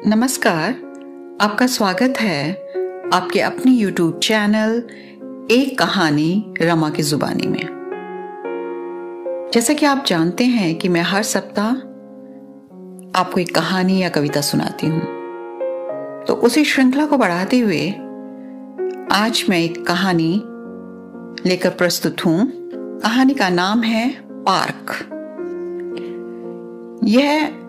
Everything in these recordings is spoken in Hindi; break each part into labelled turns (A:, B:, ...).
A: नमस्कार, आपका स्वागत है आपके अपने YouTube चैनल एक कहानी रमा की जुबानी में। जैसा कि आप जानते हैं कि मैं हर सप्ताह आपको एक कहानी या कविता सुनाती हूं, तो उसी श्रृंखला को बढ़ाते हुए आज मैं एक कहानी लेकर प्रस्तुत हूं। कहानी का नाम है पार्क। यह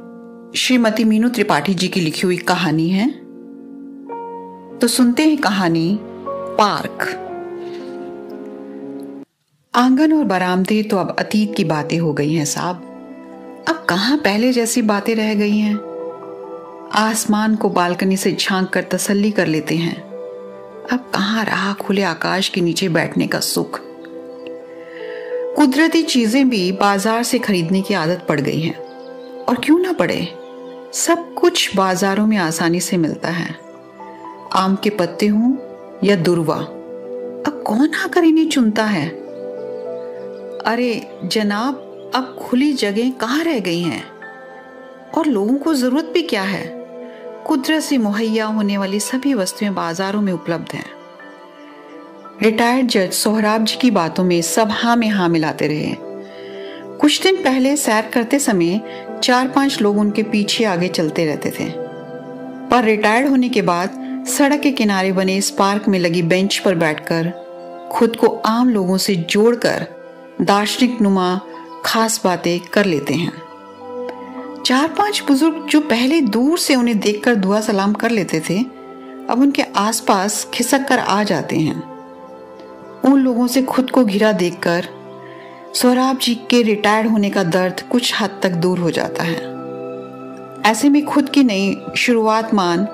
A: श्रीमती मीनू त्रिपाठी जी की लिखी हुई कहानी है। तो सुनते हैं कहानी पार्क। आंगन और बरामदे तो अब अतीत की बातें हो गई हैं साहब। अब कहां पहले जैसी बातें रह गई हैं। आसमान को बालकनी से झांक कर तसल्ली कर लेते हैं। अब कहां रहा खुले आकाश के नीचे बैठने का सुख। कुदरती चीजें भी बाजार से खरीदने की आदत पड़ गई है, और क्यों ना पड़े, सब कुछ बाजारों में आसानी से मिलता है। आम के पत्ते हों या दुर्वा, अब कौन आकर इन्हें चुनता है। अरे जनाब, अब खुली जगह कहाँ रह गई हैं, और लोगों को जरूरत भी क्या है। कुदरत से मुहैया होने वाली सभी वस्तुएं बाजारों में उपलब्ध हैं। रिटायर्ड जज सोहराब जी की बातों में सब हाँ में हाँ मिलाते रहे। कुछ दिन पहले सैर करते समय 4-5 लोग उनके पीछे आगे चलते रहते थे, पर रिटायर्ड होने के बाद सड़क के किनारे बने इस पार्क में लगी बेंच पर बैठकर खुद को आम लोगों से जोड़कर दार्शनिक नुमा खास बातें कर लेते हैं। 4-5 बुजुर्ग जो पहले दूर से उन्हें देखकर दुआ सलाम कर लेते थे, अब उनके आसपास खिसक कर आ जाते हैं। उन लोगों से खुद को घिरा देखकर सोहराब जी के रिटायर्ड होने का दर्द कुछ हद तक दूर हो जाता है। ऐसे में खुद की नई शुरुआत मान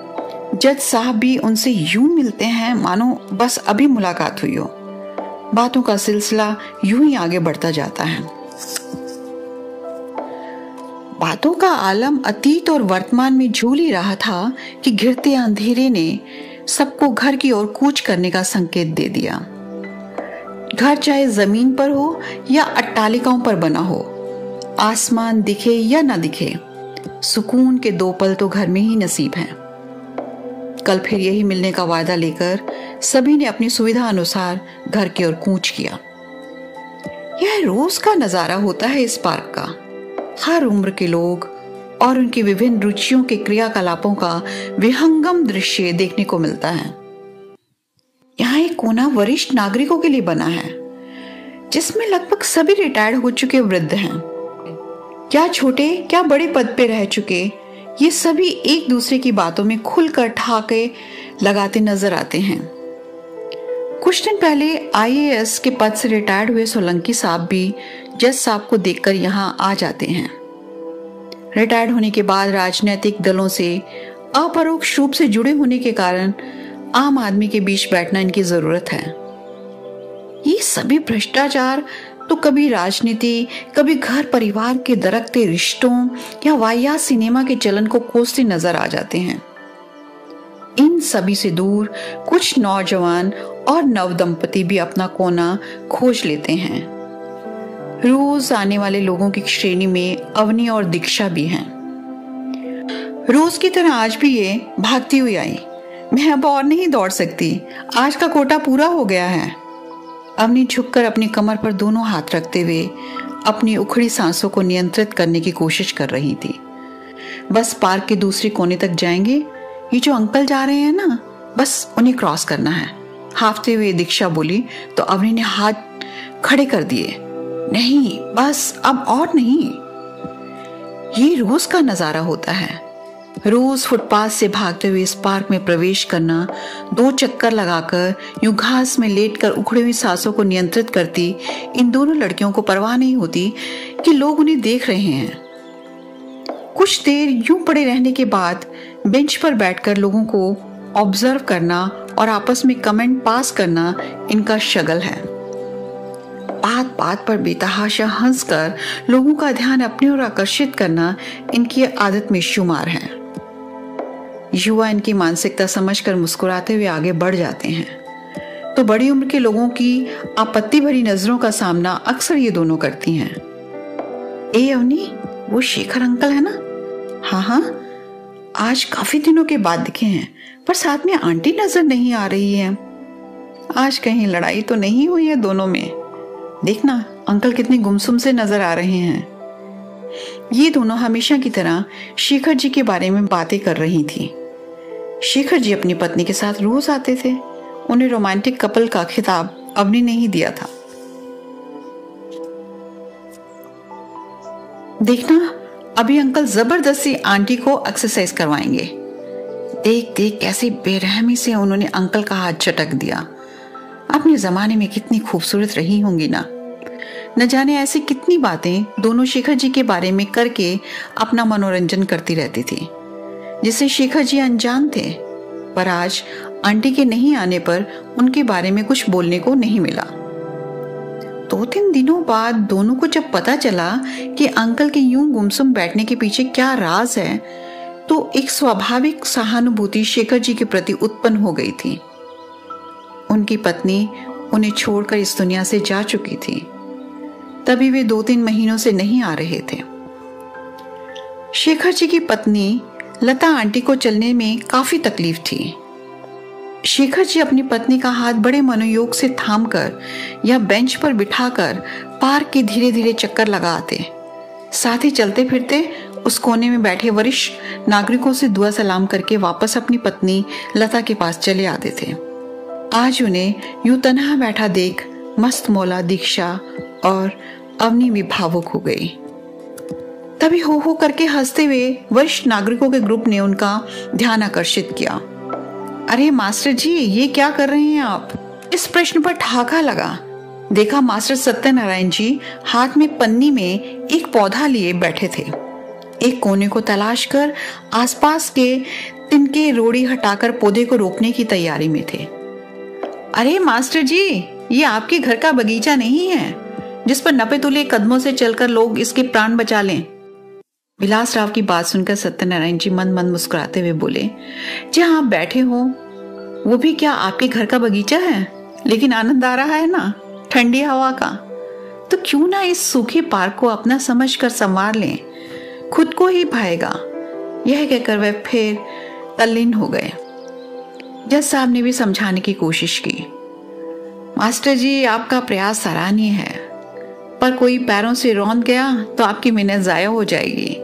A: जज साहब भी उनसे यूं मिलते हैं मानो बस अभी मुलाकात हुई हो। बातों का सिलसिला यूं ही आगे बढ़ता जाता है। बातों का आलम अतीत और वर्तमान में झूल ही रहा था कि घिरते अंधेरे ने सबको घर की ओर कूच करने का संकेत दे दिया। घर चाहे जमीन पर हो या अट्टालिकाओं पर बना हो, आसमान दिखे या ना दिखे, सुकून के 2 पल तो घर में ही नसीब हैं। कल फिर यही मिलने का वायदा लेकर सभी ने अपनी सुविधा अनुसार घर की ओर कूच किया। यह रोज का नजारा होता है इस पार्क का। हर उम्र के लोग और उनकी विभिन्न रुचियों के क्रियाकलापों का विहंगम दृश्य देखने को मिलता है। यहाँ एक कोना वरिष्ठ नागरिकों के लिए बना है, जिसमें लगभग सभी रिटायर्ड हो चुके वृद्ध हैं। क्या छोटे क्या बड़े पद पे रह चुके, ये सभी एक दूसरे की बातों में खुलकर ठहाके लगाते नजर आते हैं। कुछ दिन पहले IAS के पद से रिटायर्ड हुए सोलंकी साहब भी जज साहब को देखकर यहाँ आ जाते हैं। रिटायर्ड होने के बाद राजनीतिक दलों से अपरोक्ष रूप से जुड़े होने के कारण आम आदमी के बीच बैठना इनकी जरूरत है। ये सभी भ्रष्टाचार तो कभी राजनीति, कभी घर परिवार के दरकते रिश्तों या वाहियात सिनेमा के चलन को कोसते नजर आ जाते हैं। इन सभी से दूर कुछ नौजवान और नवदंपति भी अपना कोना खोज लेते हैं। रोज आने वाले लोगों की श्रेणी में अवनी और दीक्षा भी हैं। रोज की तरह आज भी ये भागती हुई आई। मैं अब और नहीं दौड़ सकती, आज का कोटा पूरा हो गया है। अवनी झुककर अपनी कमर पर दोनों हाथ रखते हुए अपनी उखड़ी सांसों को नियंत्रित करने की कोशिश कर रही थी। बस पार्क के दूसरे कोने तक जाएंगे, ये जो अंकल जा रहे हैं ना, बस उन्हें क्रॉस करना है। हाफते हुए दीक्षा बोली तो अवनी ने हाथ खड़े कर दिए। नहीं, बस अब और नहीं। ये रोज का नजारा होता है। रोज फुटपाथ से भागते हुए इस पार्क में प्रवेश करना, 2 चक्कर लगाकर यूं घास में लेटकर उखड़ी हुई सांसों को नियंत्रित करती इन दोनों लड़कियों को परवाह नहीं होती कि लोग उन्हें देख रहे हैं। कुछ देर यूं पड़े रहने के बाद बेंच पर बैठकर लोगों को ऑब्जर्व करना और आपस में कमेंट पास करना इनका शगल है। बात बात पर बेतहाशा हंसकर लोगों का ध्यान अपनी ओर आकर्षित करना इनकी आदत में शुमार है। युवा इनकी मानसिकता समझकर मुस्कुराते हुए आगे बढ़ जाते हैं, तो बड़ी उम्र के लोगों की आपत्ति भरी नजरों का सामना अक्सर ये दोनों करती हैं। ए अवनी, वो शेखर अंकल है ना? हाँ हाँ, आज काफी दिनों के बाद दिखे हैं, पर साथ में आंटी नजर नहीं आ रही है। आज कहीं लड़ाई तो नहीं हुई है दोनों में? देखना अंकल कितने गुमसुम से नजर आ रहे हैं। ये दोनों हमेशा की तरह शेखर जी के बारे में बातें कर रही थी। शेखर जी अपनी पत्नी के साथ रोज आते थे। उन्हें रोमांटिक कपल का खिताब अवनी ने ही दिया था। देखना अभी अंकल जबरदस्ती आंटी को एक्सरसाइज करवाएंगे। देख देख कैसे बेरहमी से उन्होंने अंकल का हाथ झटक दिया। अपने जमाने में कितनी खूबसूरत रही होंगी ना। न जाने ऐसी कितनी बातें दोनों शेखर जी के बारे में करके अपना मनोरंजन करती रहती थी, जिससे शेखर जी अनजान थे। पर आज आंटी के नहीं आने पर उनके बारे में कुछ बोलने को नहीं मिला। 2-3 दिनों बाद दोनों को जब पता चला कि अंकल के यूं गुमसुम बैठने के पीछे क्या राज है, तो एक स्वाभाविक सहानुभूति शेखर जी के प्रति उत्पन्न हो गई थी। उनकी पत्नी उन्हें छोड़कर इस दुनिया से जा चुकी थी, तभी वे 2-3 महीनों से नहीं आ रहे थे। शेखर जी की पत्नी लता आंटी को चलने में काफी तकलीफ थी। शेखर जी अपनी पत्नी का हाथ बड़े मनोयोग से थामकर या बेंच पर बिठाकर पार्क के धीरे धीरे चक्कर लगाते, साथ ही चलते फिरते उस कोने में बैठे वरिष्ठ नागरिकों से दुआ सलाम करके वापस अपनी पत्नी लता के पास चले आते थे। आज उन्हें यूं तन्हा बैठा देख मस्त मौला दीक्षा और अवनी भी भावुक हो गई। तभी हो करके हंसते हुए वरिष्ठ नागरिकों के ग्रुप ने उनका ध्यान आकर्षित किया। अरे मास्टर जी, ये क्या कर रहे हैं आप? इस प्रश्न पर ठहाका लगा। देखा मास्टर सत्यनारायण जी हाथ में पन्नी में एक पौधा लिए बैठे थे। एक कोने को तलाश कर आसपास के तिनके रोड़ी हटाकर पौधे को रोपने की तैयारी में थे। अरे मास्टर जी, ये आपके घर का बगीचा नहीं है जिस पर नपे तुले कदमों से चलकर लोग इसके प्राण बचा लें। विलास राव की बात सुनकर सत्यनारायण जी मंद मंद मुस्कुराते हुए बोले, जहां आप बैठे हो वो भी क्या आपके घर का बगीचा है? लेकिन आनंद आ रहा है ना ठंडी हवा का, तो क्यों ना इस सूखे पार्क को अपना समझकर संवार लें, खुद को ही भाएगा। यह कहकर वह फिर तल्लीन हो गए। जज साहब ने भी समझाने की कोशिश की। मास्टर जी, आपका प्रयास सराहनीय है, पर कोई पैरों से रौंद गया तो आपकी मेहनत जाया हो जाएगी।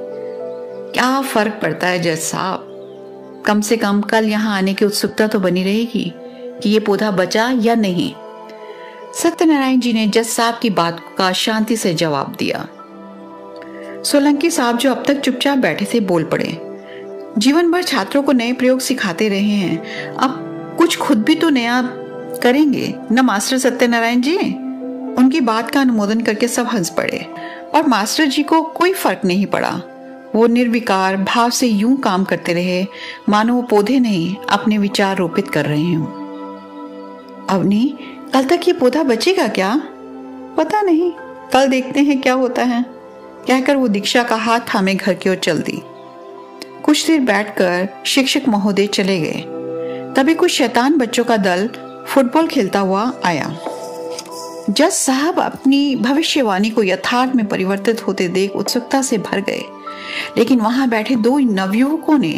A: क्या फर्क पड़ता है जज साहब, कम से कम कल यहाँ आने की उत्सुकता तो बनी रहेगी कि ये पौधा बचा या नहीं। सत्यनारायण जी ने जज साहब की बात का शांति से जवाब दिया। सोलंकी साहब जो अब तक चुपचाप बैठे थे बोल पड़े। जीवन भर छात्रों को नए प्रयोग सिखाते रहे हैं, अब कुछ खुद भी तो नया करेंगे न मास्टर सत्यनारायण जी? उनकी बात का अनुमोदन करके सब हंस पड़े और मास्टर जी को कोई फर्क नहीं पड़ा। वो निर्विकार भाव से यूं काम करते रहे मानो वो पौधे नहीं अपने विचार रोपित कर रहे हों। अवनी, कल तक ये पौधा बचेगा क्या? पता नहीं, कल देखते हैं क्या होता है, कहकर वो दीक्षा का हाथ थामे घर की ओर चल दी। कुछ देर बैठकर शिक्षक महोदय चले गए। तभी कुछ शैतान बच्चों का दल फुटबॉल खेलता हुआ आया। जज साहब अपनी भविष्यवाणी को यथार्थ में परिवर्तित होते देख उत्सुकता से भर गए, लेकिन वहां बैठे 2 नवयुवकों ने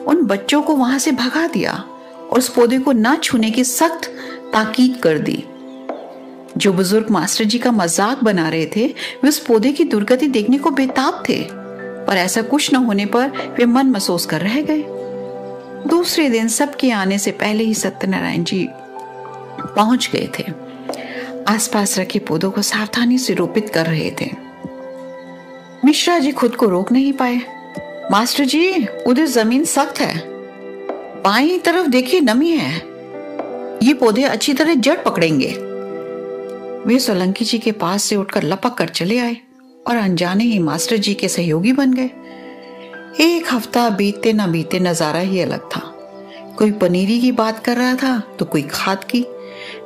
A: उन बच्चों को वहां से भगा दिया और उस पौधे को न छूने की सख्त ताकीद कर दी। जो बुजुर्ग मास्टर जी का मजाक बना रहे थे वे उस पौधे की दुर्गति देखने को बेताब थे, पर ऐसा कुछ न होने पर वे मन महसूस कर रह गए। दूसरे दिन सबके आने से पहले ही सत्यनारायण जी पहुंच गए थे। आसपास रखे पौधों को सावधानी से रोपित कर रहे थे। मिश्रा जी खुद को रोक नहीं पाए। मास्टर जी, उधर जमीन सख्त है, बाईं तरफ देखिए नमी है, ये पौधे अच्छी तरह जड़ पकड़ेंगे। वे सोलंकी जी के पास से उठकर लपक कर चले आए और अनजाने ही मास्टर जी के सहयोगी बन गए। एक हफ्ता बीतते न बीतते नजारा ही अलग था। कोई पनीरी की बात कर रहा था तो कोई खाद की।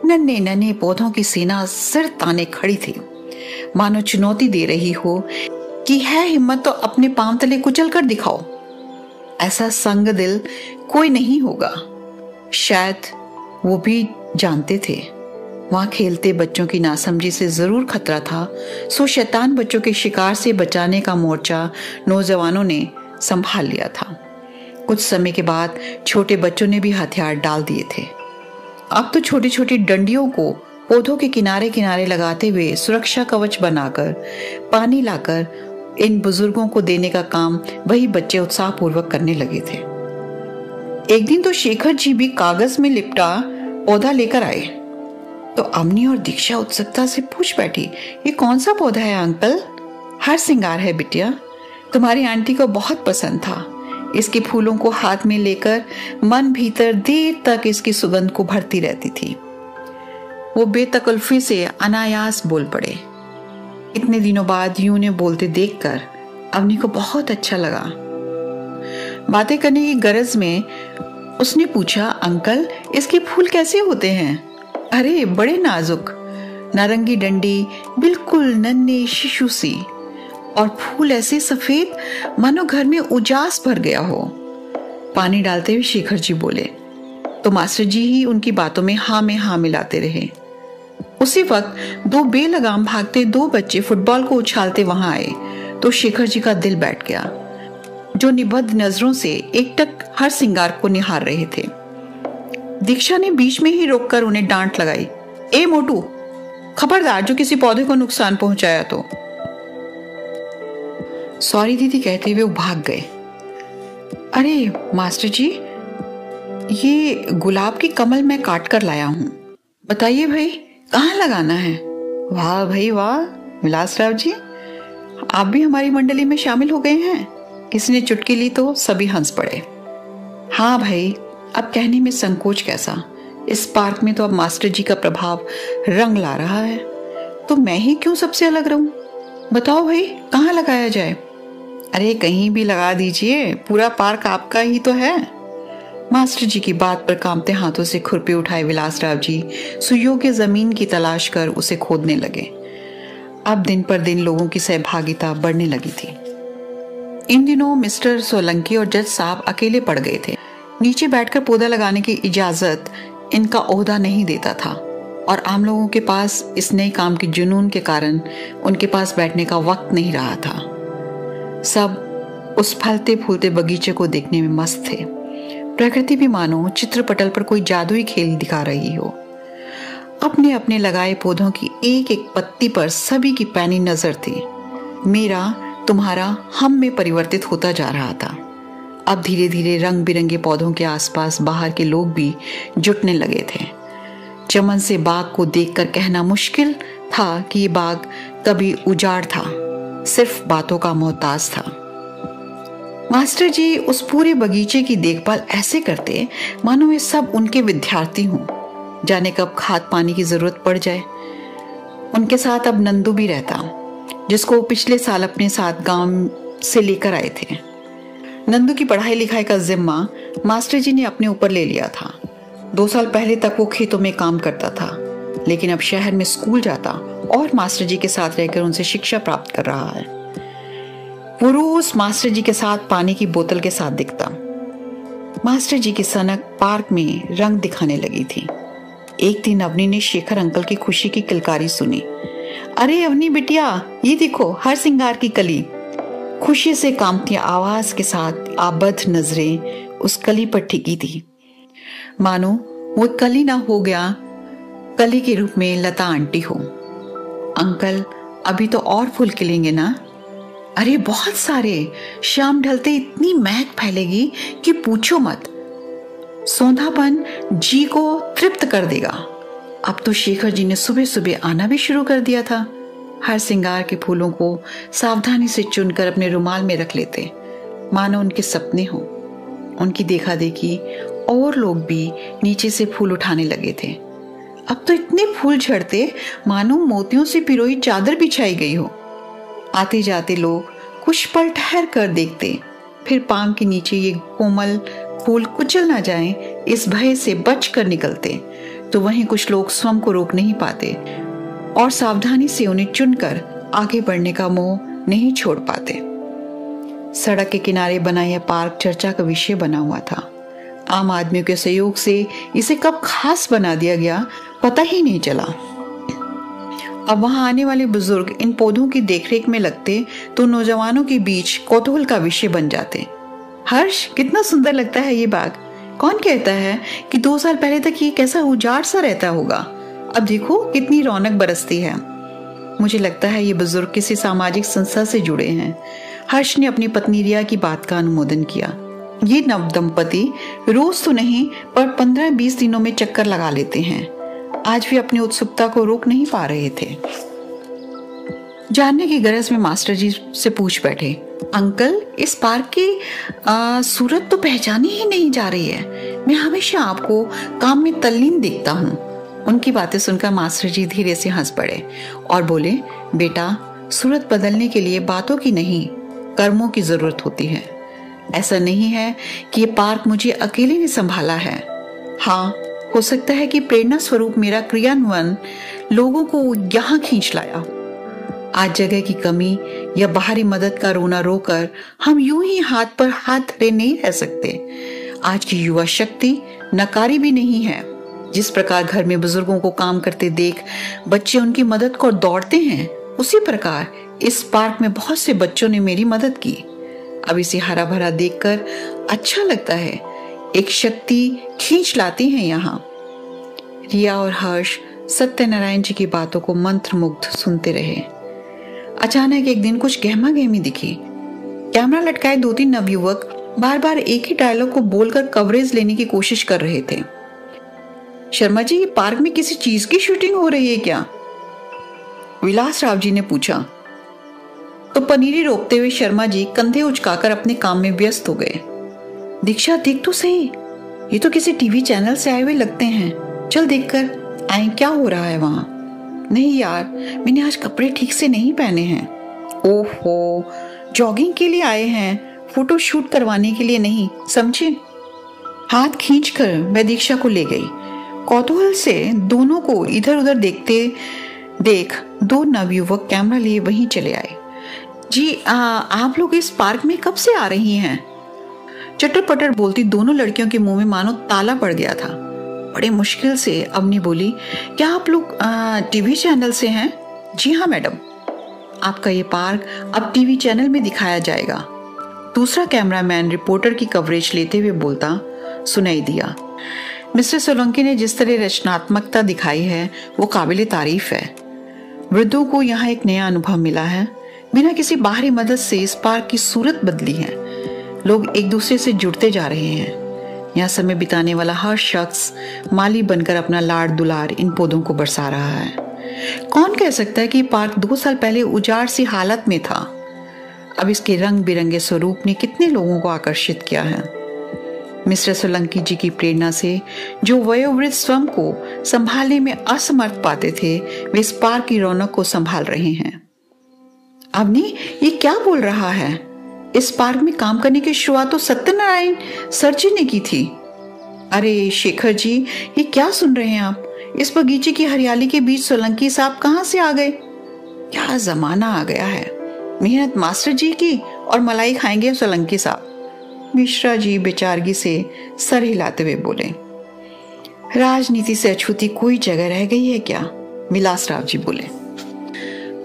A: नन्हे नन्हे पौधों की सेना सिर ताने खड़ी थी, मानो चुनौती दे रही हो कि है हिम्मत तो अपने पांव तले कुचल कर दिखाओ। ऐसा संग दिल कोई नहीं होगा, शायद वो भी जानते थे। वहां खेलते बच्चों की नासमझी से जरूर खतरा था, सो शैतान बच्चों के शिकार से बचाने का मोर्चा नौजवानों ने संभाल लिया था। कुछ समय के बाद छोटे बच्चों ने भी हथियार डाल दिए थे। अब तो छोटी छोटी डंडियों को पौधों के किनारे किनारे लगाते हुए सुरक्षा कवच बनाकर पानी लाकर इन बुजुर्गों को देने का काम वही बच्चे उत्साहपूर्वक करने लगे थे। एक दिन तो शेखर जी भी कागज में लिपटा पौधा लेकर आए तो अवनी और दीक्षा उत्सुकता से पूछ बैठी, ये कौन सा पौधा है अंकल? हर सिंगार है बिटिया, तुम्हारी आंटी को बहुत पसंद था। इसके फूलों को हाथ में लेकर मन भीतर देर तक इसकी सुगंध को भरती रहती थी। वो बेतकल्फी से अनायास बोल पड़े। इतने दिनों बाद यूं ने बोलते देखकर अवनी को बहुत अच्छा लगा। बातें करने की गरज में उसने पूछा, अंकल इसके फूल कैसे होते हैं? अरे बड़े नाजुक, नारंगी डंडी, बिल्कुल नन्हे शिशु सी, और फूल ऐसे सफेद मानो घर में उजास भर गया हो। पानी डालते हुए शेखर जी बोले तो मास्टर जी ही उनकी बातों में हाँ मिलाते रहे। उसी वक्त दो बेलगाम भागते दो बच्चे फुटबॉल को उछालते वहां आए तो शेखर जी का दिल बैठ गया, जो निबद्ध नजरों से एकटक हर सिंगार को निहार रहे थे। दीक्षा ने बीच में ही रोककर उन्हें डांट लगाई, ए मोटू, खबरदार जो किसी पौधे को नुकसान पहुंचाया तो। सॉरी दीदी कहते हुए वो भाग गए। अरे मास्टर जी, ये गुलाब की कमल मैं काट कर लाया हूं, बताइए भाई कहाँ लगाना है? वाह भाई वाह विलासराव जी, आप भी हमारी मंडली में शामिल हो गए हैं। किसी ने चुटकी ली तो सभी हंस पड़े। हाँ भाई, अब कहने में संकोच कैसा, इस पार्क में तो अब मास्टर जी का प्रभाव रंग ला रहा है, तो मैं ही क्यों सबसे अलग रहूं? बताओ भाई कहाँ लगाया जाए? अरे कहीं भी लगा दीजिए, पूरा पार्क आपका ही तो है। मास्टर जी की बात पर कांपते हाथों से खुरपी उठाए विलासराव जी सुयोग्य जमीन की तलाश कर उसे खोदने लगे। अब दिन पर दिन लोगों की सहभागिता बढ़ने लगी थी। इन दिनों मिस्टर सोलंकी और जज साहब अकेले पड़ गए थे। नीचे बैठकर पौधा लगाने की इजाजत इनका ओहदा नहीं देता था और आम लोगों के पास इस नए काम के जुनून के कारण उनके पास बैठने का वक्त नहीं रहा था। सब उस फलते फूलते बगीचे को देखने में मस्त थे। प्रकृति भी मानो चित्रपटल पर कोई जादुई खेल दिखा रही हो। अपने अपने लगाए पौधों की एक एक पत्ती पर सभी की पैनी नजर थी। मेरा तुम्हारा हम में परिवर्तित होता जा रहा था। अब धीरे धीरे रंग बिरंगे पौधों के आसपास बाहर के लोग भी जुटने लगे थे। चमन से बाग को देखकर कहना मुश्किल था कि ये बाग कभी उजाड़ था, सिर्फ बातों का मोहताज था। मास्टर जी उस पूरे बगीचे की देखभाल ऐसे करते मानो वे सब उनके विद्यार्थी हों। जाने कब खाद पानी की जरूरत पड़ जाए। उनके साथ अब नंदू भी रहता, जिसको पिछले साल अपने साथ गांव से लेकर आए थे। नंदू की पढ़ाई लिखाई का जिम्मा मास्टर जी ने अपने ऊपर ले लिया था। 2 साल पहले तक वो खेतों में काम करता था, लेकिन अब शहर में स्कूल जाता और मास्टर जी के साथ रहकर उनसे शिक्षा प्राप्त कर रहा है। वो रोज मास्टर जी के साथ पानी की बोतल के साथ दिखता। मास्टर जी की सनक पार्क में रंग दिखाने लगी थी। एक दिन अवनी ने शेखर अंकल की खुशी की किलकारी सुनी। अरे अवनी बिटिया, ये देखो हर सिंगार की कली। खुशी से कांपती आवाज के साथ आबद्ध नजरें उस कली पर टिकी थी, मानो वो कली ना हो गया कली के रूप में लता आंटी हो। अंकल अभी तो और फूल खिलेंगे ना? अरे बहुत सारे, शाम ढलते इतनी महक फैलेगी कि पूछो मत। सौंधापन जी को तृप्त कर देगा। अब तो शेखर जी ने सुबह सुबह आना भी शुरू कर दिया था। हर सिंगार के फूलों को सावधानी से चुनकर अपने रुमाल में रख लेते, मानो उनके सपने हों। उनकी देखा देखी और लोग भी नीचे से फूल उठाने लगे थे। अब तो इतने फूल झड़ते मानो मोतियों से पिरोई चादर बिछाई गई हो। आते जाते लोग कुछ पल ठहर कर देखते, फिर पांव के नीचे ये कोमल फूल कुचल ना जाएं, इस भय से बच कर निकलते। तो वहीं कुछ लोग स्वयं को रोक नहीं पाते और सावधानी से उन्हें चुनकर आगे बढ़ने का मोह नहीं छोड़ पाते। सड़क के किनारे बना यह पार्क चर्चा का विषय बना हुआ था। आम आदमियों के सहयोग से इसे कब खास बना दिया गया पता ही नहीं चला। अब वहां आने वाले बुजुर्ग इन पौधों की देखरेख में लगते तो नौजवानों के बीच कौतूहल का विषय बन जाते। हर्ष, कितना सुंदर लगता है ये बाग। कौन कहता है कि 2 साल पहले तक ये कैसा उजाड़ सा रहता होगा। अब देखो कितनी रौनक बरसती है। मुझे लगता है ये बुजुर्ग किसी सामाजिक संस्था से जुड़े हैं। हर्ष ने अपनी पत्नी रिया की बात का अनुमोदन किया। ये नव दंपति रोज तो नहीं पर 15-20 दिनों में चक्कर लगा लेते हैं। आज भी अपनी उत्सुकता को रोक नहीं पा रहे थे। जानने की गरज में मास्टर जी से पूछ बैठे, अंकल, इस पार्क की सूरत तो पहचानी ही नहीं जा रही है। मैं हमेशा आपको काम में तल्लीन देखता हूँ। उनकी बातें सुनकर मास्टर जी धीरे से हंस पड़े और बोले, बेटा, सूरत बदलने के लिए बातों की नहीं, कर्मों की जरूरत होती है। ऐसा नहीं है कि ये पार्क मुझे अकेले ने संभाला है। हाँ, हो सकता है कि प्रेरणा स्वरूप मेरा क्रियान्वयन लोगों को यहाँ खींच लाया। आज जगह की कमी या बाहरी मदद का रोना रोकर हम यूं ही हाथ पर हाथ धरे नहीं रह सकते। आज की युवा शक्ति नकारी भी नहीं है। जिस प्रकार घर में बुजुर्गों को काम करते देख बच्चे उनकी मदद को दौड़ते हैं, उसी प्रकार इस पार्क में बहुत से बच्चों ने मेरी मदद की। अब इसे हरा भरा देखकर अच्छा लगता है। एक शक्ति खींच लाती है यहाँ। रिया और हर्ष सत्यनारायण जी की बातों को मंत्रमुग्ध सुनते रहे। अचानक एक दिन कुछ गहमा गहमी दिखी। कैमरा लटकाए 2-3 नवयुवक बार बार एक ही डायलॉग को बोलकर कवरेज लेने की कोशिश कर रहे थे। शर्मा जी, ये पार्क में किसी चीज की शूटिंग हो रही है क्या? विलास राव जी ने पूछा तो पनीरी रोकते हुए शर्मा जी कंधे उचकाकर अपने काम में व्यस्त हो गए। दीक्षा, देख तो सही, ये तो किसी टीवी चैनल से आए हुए लगते हैं। चल देखकर आए क्या हो रहा है वहां। नहीं यार, मैंने आज कपड़े ठीक से नहीं पहने हैं। ओहो, जॉगिंग के लिए आए हैं, फोटो शूट करवाने के लिए नहीं, समझे? हाथ खींचकर मैं दीक्षा को ले गई। कौतूहल से दोनों को इधर उधर देखते देख 2 नवयुवक कैमरा लिए वहीं चले आए। जी, आप लोग इस पार्क में कब से आ रही हैं? चटर पटर बोलती दोनों लड़कियों के मुंह में मानो ताला पड़ गया था। बड़े मुश्किल से अवनी बोली, क्या आप लोग टीवी चैनल से हैं? जी हाँ मैडम, आपका ये पार्क अब टीवी चैनल में दिखाया जाएगा। दूसरा कैमरामैन रिपोर्टर की कवरेज लेते हुए बोलता सुनाई दिया। मिस्टर सोलंकी ने जिस तरह रचनात्मकता दिखाई है वो काबिले तारीफ है। वृद्धों को यहाँ एक नया अनुभव मिला है। बिना किसी बाहरी मदद से इस पार्क की सूरत बदली है। लोग एक दूसरे से जुड़ते जा रहे हैं। यहाँ समय बिताने वाला हर शख्स माली बनकर अपना लाड़ दुलार इन पौधों को बरसा रहा है। कौन कह सकता है कि पार्क 2 साल पहले उजाड़ सी हालत में था। अब इसके रंग बिरंगे स्वरूप ने कितने लोगों को आकर्षित किया है। मिस्टर सोलंकी जी की प्रेरणा से जो वयोवृद्ध स्वयं को संभालने में असमर्थ पाते थे, वे इस पार्क की रौनक को संभाल रहे हैं। अवनी, ये क्या बोल रहा है? इस पार्क में काम करने की शुरुआत तो सत्यनारायण सर जी ने की थी। अरे शेखर जी, ये क्या सुन रहे हैं आप? इस बगीचे की हरियाली के बीच सोलंकी साहब कहाँ से आ गए? क्या जमाना आ गया है। मेहनत मास्टर जी की और मलाई खाएंगे सोलंकी साहब। मिश्रा जी बेचारगी से सर हिलाते हुए बोले, राजनीति से अछूती कोई जगह रह गई है क्या? विलास राव जी बोले।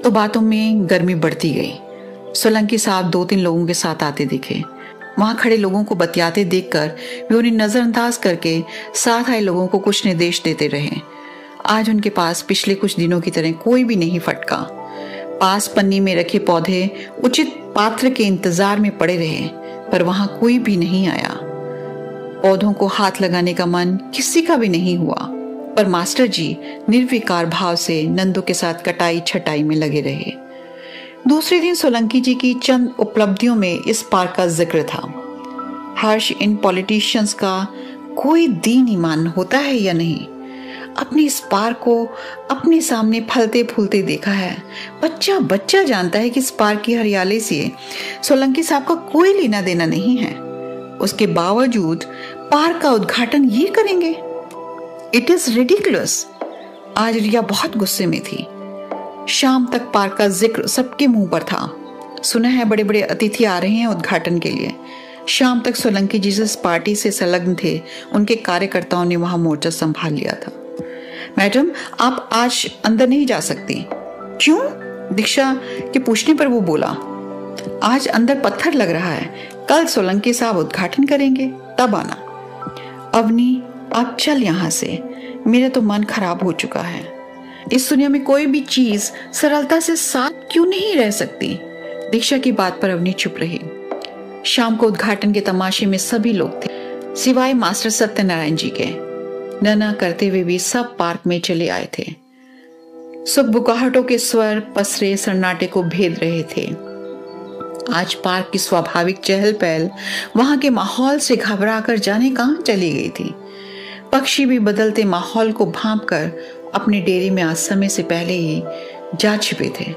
A: तो बातों में गर्मी बढ़ती गई। सोलंकी साहब 2-3 लोगों के साथ आते दिखे। वहां खड़े लोगों को बतियाते देखकर वे उन्हें नजरअंदाज करके साथ आए लोगों को कुछ निर्देश देते रहे। आज उनके पास पिछले कुछ दिनों की तरह कोई भी नहीं फटका। पास पन्नी में रखे पौधे उचित पात्र के इंतजार में पड़े रहे, पर वहां कोई भी नहीं आया। पौधों को हाथ लगाने का मन किसी का भी नहीं हुआ, पर मास्टर जी निर्विकार भाव से नंदू के साथ कटाई छटाई में लगे रहे। दूसरे दिन सोलंकी जी की चंद उपलब्धियों में इस पार्क का जिक्र था। हर्ष, इन पॉलिटिशियंस का कोई दीन ईमान होता है या नहीं? अपने इस पार्क को अपने सामने फलते फूलते देखा है। बच्चा बच्चा जानता है कि इस पार्क की हरियाली से सोलंकी साहब का कोई लेना देना नहीं है। उसके बावजूद पार्क का उद्घाटन ये करेंगे। It is ridiculous. आज रिया बहुत गुस्से में थी। शाम तक पार्क का जिक्र सबके मुंह पर था। सुना है बड़े बड़े अतिथि आ रहे हैं उद्घाटन के लिए। शाम तक सोलंकी जी जिस पार्टी से संलग्न थे, उनके कार्यकर्ताओं ने वहां मोर्चा संभाल लिया था। मैडम, आप आज अंदर नहीं जा सकती। क्यों? दीक्षा के पूछने पर वो बोला, आज अंदर पत्थर लग रहा है। कल सोलंकी साहब उद्घाटन करेंगे, तब आना। अवनी अब चल यहाँ से, मेरा तो मन खराब हो चुका है। इस दुनिया में कोई भी चीज सरलता से साथ क्यों नहीं रह सकती। दीक्षा की बात पर अवनी चुप रही। शाम को उद्घाटन के तमाशे में सभी लोग थे, सिवाय मास्टर सत्यनारायण जी के। नना करते हुए भी सब पार्क में चले आए थे। सुबुकाहटों के स्वर पसरे सन्नाटे को भेद रहे थे। आज पार्क की स्वाभाविक चहल पहल वहां के माहौल से घबरा कर जाने कहां चली गई थी। पक्षी भी बदलते माहौल को भांप कर अपने डेरे में आज समय से पहले ही जा छिपे थे।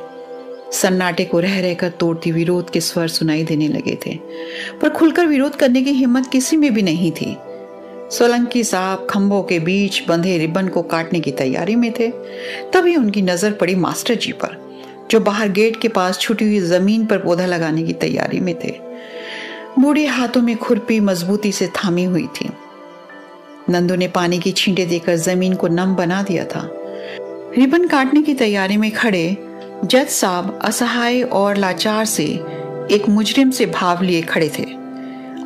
A: सन्नाटे को रह रहकर तोड़ती विरोध के स्वर सुनाई देने लगे थे, पर खुलकर विरोध करने की हिम्मत किसी में भी नहीं थी। सोलंकी साहब खंभों के बीच बंधे रिबन को काटने की तैयारी में थे। तभी उनकी नजर पड़ी मास्टर जी पर, जो बाहर गेट के पास छुटी हुई जमीन पर पौधा लगाने की तैयारी में थे। बूढ़े हाथों में खुरपी मजबूती से थामी हुई थी। नंदू ने पानी की छींटे देकर जमीन को नम बना दिया था। रिबन काटने की तैयारी में खड़े जज साहब असहाय और लाचार से एक मुजरिम से भाव लिए खड़े थे।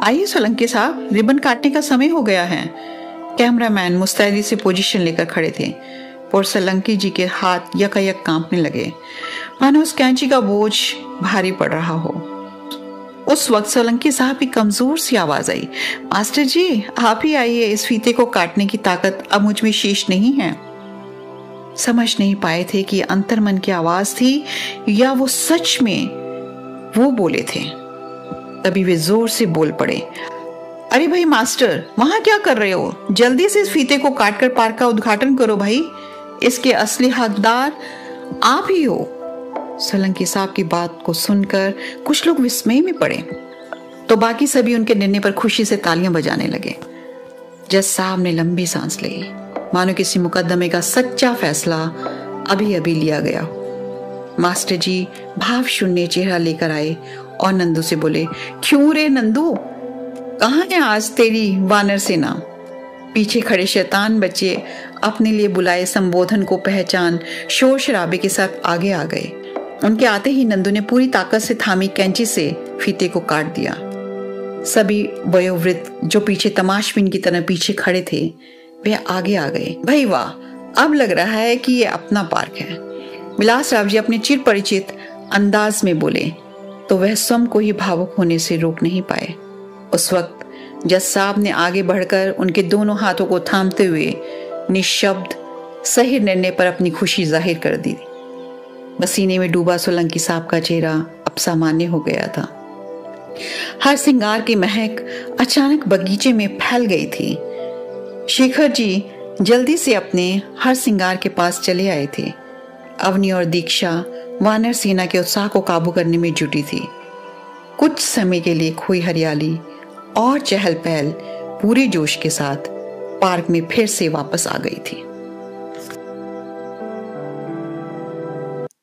A: आइए सोलंकी साहब, रिबन काटने का समय हो गया है। कैमरामैन मुस्तैदी से पोजीशन लेकर खड़े थे और सोलंकी जी के हाथ यकायक कांपने लगे, मानो उस कैंची का बोझ भारी पड़ रहा हो। उस वक्त सोलंकी साहब की कमजोर सी आवाज आई, मास्टर जी आप ही आइए, इस फीते को काटने की ताकत अब मुझ में शेष नहीं है। समझ नहीं पाए थे कि अंतर्मन की आवाज थी या वो सच में वो बोले थे। तभी वे जोर से बोल पड़े, अरे भाई मास्टर, वहां क्या कर रहे हो? जल्दी से इस फीते को काटकर पार्क का उद्घाटन करो भाई, इसके असली हकदार आप ही हो। सोलंकी साहब की बात को सुनकर कुछ लोग विस्मय में पड़े, तो बाकी सभी उनके निर्णय पर खुशी से तालियां बजाने लगे। जज साहब ने लंबी सांस ली, मानो किसी मुकदमे का सच्चा फैसला अभी अभी लिया गया। मास्टर जी भाव शून्य चेहरा लेकर आए और नंदू से बोले, क्यों रे नंदू, कहाँ है आज तेरी वानर सेना? पीछे खड़े शैतान बच्चे अपने लिए बुलाए संबोधन को पहचान शोर शराबे के साथ आगे आ गए। उनके आते ही नंदू ने पूरी ताकत से थामी कैंची से फीते को काट दिया। सभी वयोवृद्ध जो पीछे तमाशबीन की तरह पीछे खड़े थे, वे आगे आ गए। भाई वाह, अब लग रहा है कि ये अपना पार्क है। विलास राव जी अपने चिर परिचित अंदाज में बोले तो वह स्वयं को ही भावुक होने से रोक नहीं पाए। उस वक्त जज साहब ने आगे बढ़कर उनके दोनों हाथों को थामते हुए निशब्द सही निर्णय पर अपनी खुशी जाहिर कर दी। पसीने में डूबा सोलंकी साहब का चेहरा अब सामान्य हो गया था। हर सिंगार की महक अचानक बगीचे में फैल गई थी। शेखर जी जल्दी से अपने हर सिंगार के पास चले आए थे। अवनी और दीक्षा वानर सेना के उत्साह को काबू करने में जुटी थी। कुछ समय के लिए खोई हरियाली और चहल पहल पूरे जोश के साथ पार्क में फिर से वापस आ गई थी।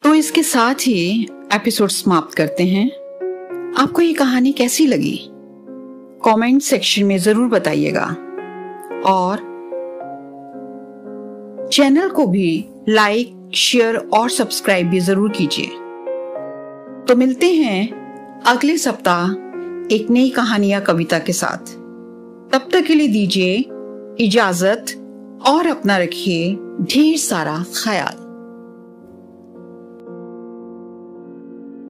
A: तो इसके साथ ही एपिसोड समाप्त करते हैं। आपको ये कहानी कैसी लगी? कमेंट सेक्शन में जरूर बताइएगा और चैनल को भी लाइक, शेयर और सब्सक्राइब भी जरूर कीजिए। तो मिलते हैं अगले सप्ताह एक नई कहानी या कविता के साथ। तब तक के लिए दीजिए इजाजत और अपना रखिए ढेर सारा ख्याल।